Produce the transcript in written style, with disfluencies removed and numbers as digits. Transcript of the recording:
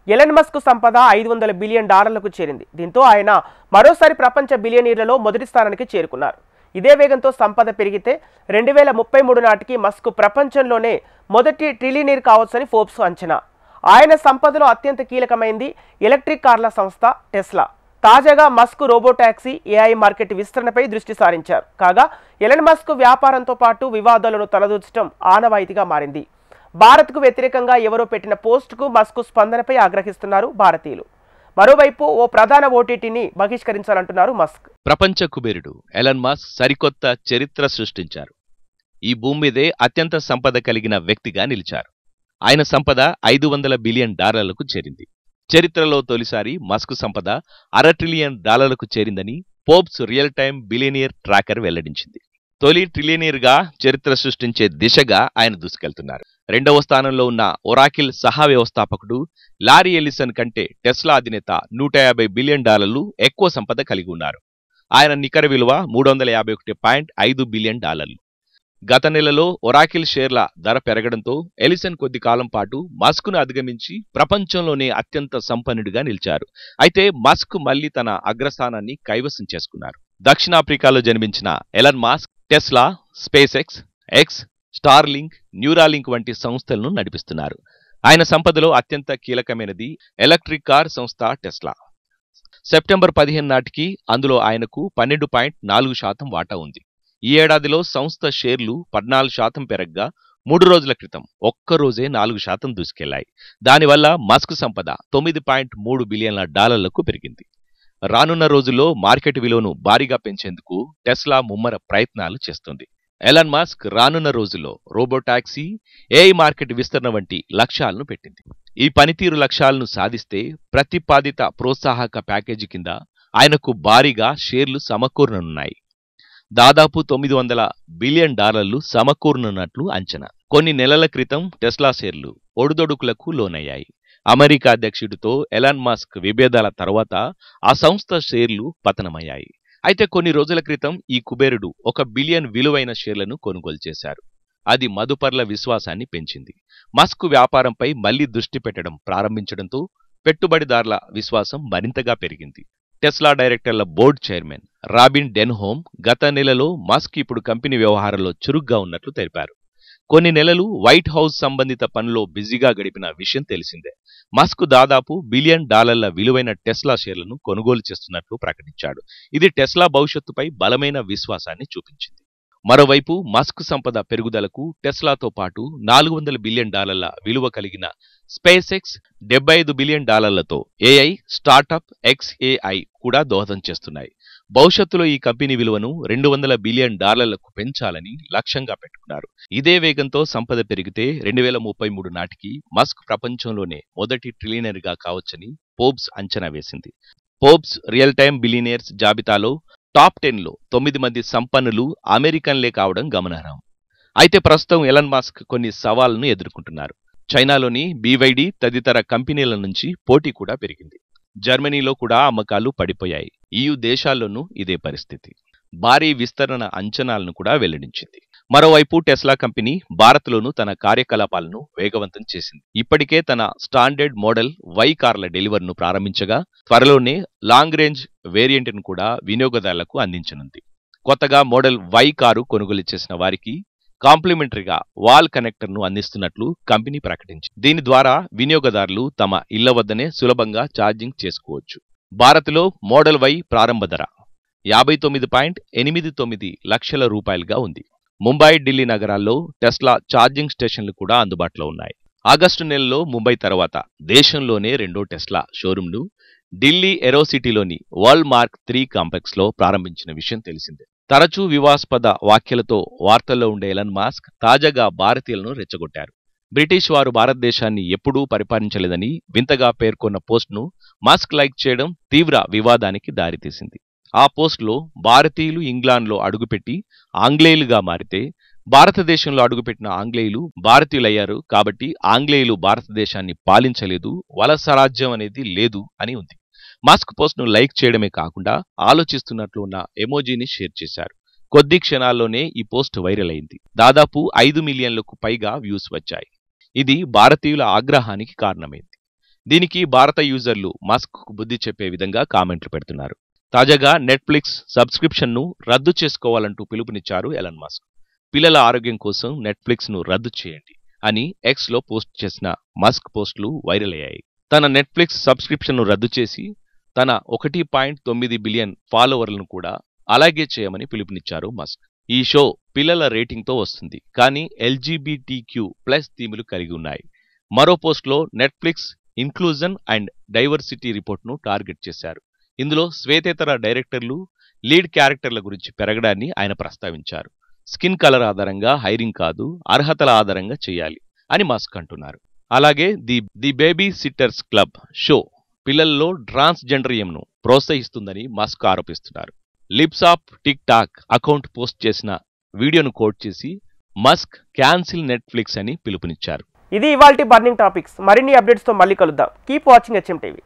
Elon Musk సంపద $500 billion చేరింది. దీంతో ఆయన మరోసారి ప్రపంచ బిలియనీర్లలో మొదటి స్థానానికి చేరుకున్నారు. ఇదే వేగంతో సంపద పెరిగితే 2033 నాటికి మస్క్ ప్రపంచంలోనే మొదటి ట్రిలియనీర్ కావచ్చని ఫోర్బ్స్ అంచనా. ఆయన సంపదలో అత్యంత కీలకమైంది ఎలక్ట్రిక్ కార్ల సంస్థ టెస్లా. తాజాగా మస్క్ రోబోటాక్సీ, ఏఐ మార్కెట్ విస్తరణపై దృష్టి సారించారు. కాగా ఎలన్ మస్క్ వ్యాపారంతో పాటు వివాదాలను తలదూర్చడం ఆనవాయితీగా మారింది. భారత్కు వ్యతిరేకంగా ఎవరో పెట్టిన పోస్టుకు మస్క్ స్పందనపై ఆగ్రహిస్తున్నారు భారతీయులు. మరోవైపు ఓ ప్రధాన ఓటీటీని బహిష్కరించాలంటున్నారు మస్క్. ప్రపంచ కుబేరుడు ఎలన్ మస్క్ సరికొత్త చరిత్ర సృష్టించారు. ఈ భూమి మీదే అత్యంత సంపద కలిగిన వ్యక్తిగా నిలిచారు. ఆయన సంపద $500 బిలియన్ చేరింది. చరిత్రలో తొలిసారి మస్క్ సంపద $1 ట్రిలియన్ చేరిందని Forbes real time billionaire tracker వెల్లడించింది. తొలి ట్రిలియనీర్గా చరిత్ర సృష్టించే దిశగా ఆయన దూసుకెళ్తున్నారు. రెండవ స్థానంలో ఉన్న ఒరాకిల్ సహా వ్యవస్థాపకుడు లారీ ఎల్లిసన్ కంటే టెస్లా అధినేత $150 బిలియన్ ఎక్కువ సంపద కలిగి ఉన్నారు. ఆయన నికర విలువ $351.5 బిలియన్. గత నెలలో ఒరాకిల్ షేర్ల ధర పెరగడంతో ఎలిసన్ కొద్ది కాలం పాటు మస్క్ను అధిగమించి ప్రపంచంలోనే అత్యంత సంపన్నుడిగా నిలిచారు. అయితే మస్క్ మళ్లీ తన అగ్రస్థానాన్ని కైవసం చేసుకున్నారు. దక్షిణాఫ్రికాలో జన్మించిన Elon Musk Tesla, space X, Starlink, Neuralink వంటి సంస్థలను నడిపిస్తున్నారు. ఆయన సంపదలో అత్యంత కీలకమైనది ఎలక్ట్రిక్ కార్ సంస్థ టెస్లా. సెప్టెంబర్ 15 నాటికి అందులో ఆయనకు 12.4% వాటా ఉంది. ఈ ఏడాదిలో సంస్థ షేర్లు 14% పెరగ్గా 3 రోజుల క్రితం ఒక్కరోజే 4% దూసుకెళ్లాయి. దానివల్ల మస్క్ సంపద $9.3 బిలియన్ల పెరిగింది. రానున్న రోజుల్లో మార్కెట్ విలువను భారీగా పెంచేందుకు టెస్లా ముమ్మర ప్రయత్నాలు చేస్తుంది. ఎలన్ మస్క్ రానున్న రోజుల్లో రోబోటాక్సీ, ఏఐ మార్కెట్ విస్తరణ వంటి లక్ష్యాలను పెట్టింది. ఈ పనితీరు లక్ష్యాలను సాధిస్తే ప్రతిపాదిత ప్రోత్సాహక ప్యాకేజీ కింద ఆయనకు భారీగా షేర్లు సమకూరనున్నాయి. దాదాపు $900 బిలియన్ సమకూరనున్నట్లు అంచనా. కొన్ని నెలల క్రితం టెస్లా షేర్లు ఒడిదొడుకులకు లోనయ్యాయి. అమెరికా అధ్యక్షుడితో ఎలన్ మస్క్ విభేదాల తర్వాత ఆ సంస్థ షేర్లు పతనమయ్యాయి. అయితే కొన్ని రోజుల క్రితం ఈ కుబేరుడు $1 బిలియన్ విలువైన షేర్లను కొనుగోలు చేశారు. అది మదుపర్ల విశ్వాసాన్ని పెంచింది. మస్క్ వ్యాపారంపై మళ్లీ దృష్టి పెట్టడం ప్రారంభించడంతో పెట్టుబడిదారుల విశ్వాసం మరింతగా పెరిగింది. టెస్లా డైరెక్టర్ల బోర్డు చైర్మన్ రాబిన్ డెన్హోమ్ గత నెలలో మస్క్ ఇప్పుడు కంపెనీ వ్యవహారంలో చురుగ్గా ఉన్నట్లు తెలిపారు. కొన్ని నెలలు వైట్ హౌస్ సంబంధిత పనిలో బిజీగా గడిపిన విషయం తెలిసిందే. మస్క్ దాదాపు $1 బిలియన్ విలువైన టెస్లా షేర్లను కొనుగోలు చేస్తున్నట్లు ప్రకటించాడు. ఇది టెస్లా భవిష్యత్తుపై బలమైన విశ్వాసాన్ని చూపించింది. మరోవైపు మస్క్ సంపద పెరుగుదలకు టెస్లాతో పాటు $400 బిలియన్ విలువ కలిగిన space X, $75 billion AI startup XAI కూడా దోహదం చేస్తున్నాయి. భవిష్యత్తులో ఈ కంపెనీ విలువను $200 బిలియన్ పెంచాలని లక్ష్యంగా పెట్టుకున్నారు. ఇదే వేగంతో సంపద పెరిగితే 2033 నాటికి మస్క్ ప్రపంచంలోనే మొదటి ట్రిలియనర్గా కావచ్చని ఫోర్బ్స్ అంచనా వేసింది. ఫోర్బ్స్ రియల్ టైమ్ బిలియనీర్స్ జాబితాలో టాప్ 10లో 9 మంది సంపన్నులు అమెరికన్లే కావడం గమనార్హం. అయితే ప్రస్తుతం ఎలన్ మస్క్ కొన్ని సవాళ్లను ఎదుర్కొంటున్నారు. చైనాలోని BYD తదితర కంపెనీల నుంచి పోటీ కూడా పెరిగింది. జర్మనీలో కూడా అమ్మకాలు పడిపోయాయి. EU దేశాల్లోనూ ఇదే పరిస్థితి. భారీ విస్తరణ అంచనాలను కూడా వెల్లడించింది. మరోవైపు టెస్లా కంపెనీ భారత్లోనూ తన కార్యకలాపాలను వేగవంతం చేసింది. ఇప్పటికే తన స్టాండర్డ్ మోడల్ Y కార్ల డెలివరీను ప్రారంభించగా త్వరలోనే లాంగ్ రేంజ్ వేరియంట్ను కూడా వినియోగదారులకు అందించనుంది. కొత్తగా మోడల్ Y కారు కొనుగోలు చేసిన వారికి కాంప్లిమెంటరీగా వాల్ కనెక్టర్ను అందిస్తున్నట్లు కంపెనీ ప్రకటించింది. దీని ద్వారా వినియోగదారులు తమ ఇళ్ల వద్దనే సులభంగా ఛార్జింగ్ చేసుకోవచ్చు. భారత్లో మోడల్ Y ప్రారంభ ధర $59.89 లక్షల ఉంది. ముంబై, ఢిల్లీ నగరాల్లో టెస్లా ఛార్జింగ్ స్టేషన్లు కూడా అందుబాటులో ఉన్నాయి. ఆగస్టు నెలలో ముంబై తర్వాత దేశంలోనే రెండో టెస్లా షోరూంను ఢిల్లీ ఏరోసిటీలోని వరల్డ్ మార్క్ 3 కాంప్లెక్స్లో ప్రారంభించిన విషయం తెలిసిందే. తరచూ వివాదాస్పద వ్యాఖ్యలతో వార్తల్లో ఉండే ఎలన్ మస్క్ తాజాగా భారతీయులను రెచ్చగొట్టారు. బ్రిటిష్ వారు భారతదేశాన్ని ఎప్పుడూ పరిపాలించలేదని వింతగా పేర్కొన్న పోస్ట్ను మస్క్ లైక్ చేయడం తీవ్ర వివాదానికి దారితీసింది. ఆ పోస్టులో భారతీయులు ఇంగ్లాండ్లో అడుగుపెట్టి ఆంగ్లేయులుగా మారితే భారతదేశంలో అడుగుపెట్టిన ఆంగ్లేయులు భారతీయులయ్యారు కాబట్టి ఆంగ్లేయులు భారతదేశాన్ని పాలించలేదు, వలసరాజ్యం అనేది లేదు అని ఉంది. మస్క్ పోస్ట్ను లైక్ చేయడమే కాకుండా ఆలోచిస్తున్నట్లు ఉన్న ఎమోజీని షేర్ చేశారు. కొద్ది క్షణాల్లోనే ఈ పోస్ట్ వైరల్ అయింది. దాదాపు 5 మిలియన్లకు పైగా వ్యూస్ వచ్చాయి. ఇది భారతీయుల ఆగ్రహానికి కారణమైంది. దీనికి భారత యూజర్లు మస్క్కు బుద్ధి చెప్పే విధంగా కామెంట్లు పెడుతున్నారు. తాజాగా నెట్ఫ్లిక్స్ సబ్స్క్రిప్షన్ను రద్దు చేసుకోవాలంటూ పిలుపునిచ్చారు ఎలన్ మస్క్. పిల్లల ఆరోగ్యం కోసం నెట్ఫ్లిక్స్ను రద్దు చేయండి అని ఎక్స్లో పోస్ట్ చేసిన మస్క్ పోస్టులు వైరల్ అయ్యాయి. తన నెట్ఫ్లిక్స్ సబ్స్క్రిప్షన్ను రద్దు చేసి తన 1.9 బిలియన్ ఫాలోవర్లను కూడా అలాగే చేయమని పిలుపునిచ్చారు మస్క్. ఈ షో పిల్లల రేటింగ్తో వస్తుంది, కానీ LGBTQ+ థీములు కలిగి ఉన్నాయి. మరో పోస్ట్లో నెట్ఫ్లిక్స్ ఇన్క్లూజన్ అండ్ డైవర్సిటీ రిపోర్ట్ను టార్గెట్ చేశారు. ఇందులో శ్వేతేతర డైరెక్టర్లు, లీడ్ క్యారెక్టర్ల గురించి పెరగడాన్ని ఆయన ప్రస్తావించారు. స్కిన్ కలర్ ఆధారంగా హైరింగ్ కాదు, అర్హతల ఆధారంగా చేయాలి అని మస్క్ అంటున్నారు. అలాగే the baby sitters club show పిల్లల్లో ట్రాన్స్జెండరియంను ప్రోత్సహిస్తుందని మస్క్ ఆరోపిస్తున్నారు. Lips of tick talk account post చేసిన వీడియోను కోట్ చేసి మస్క్ క్యాన్సిల్ నెట్ఫ్లిక్స్ అని పిలుపునిచ్చారు. ఇది ఇవాల్టి బర్నింగ్ టాపిక్స్. మరిన్ని అప్డేట్స్తో మళ్ళీ కలుద్దాం. Keep watching HM TV.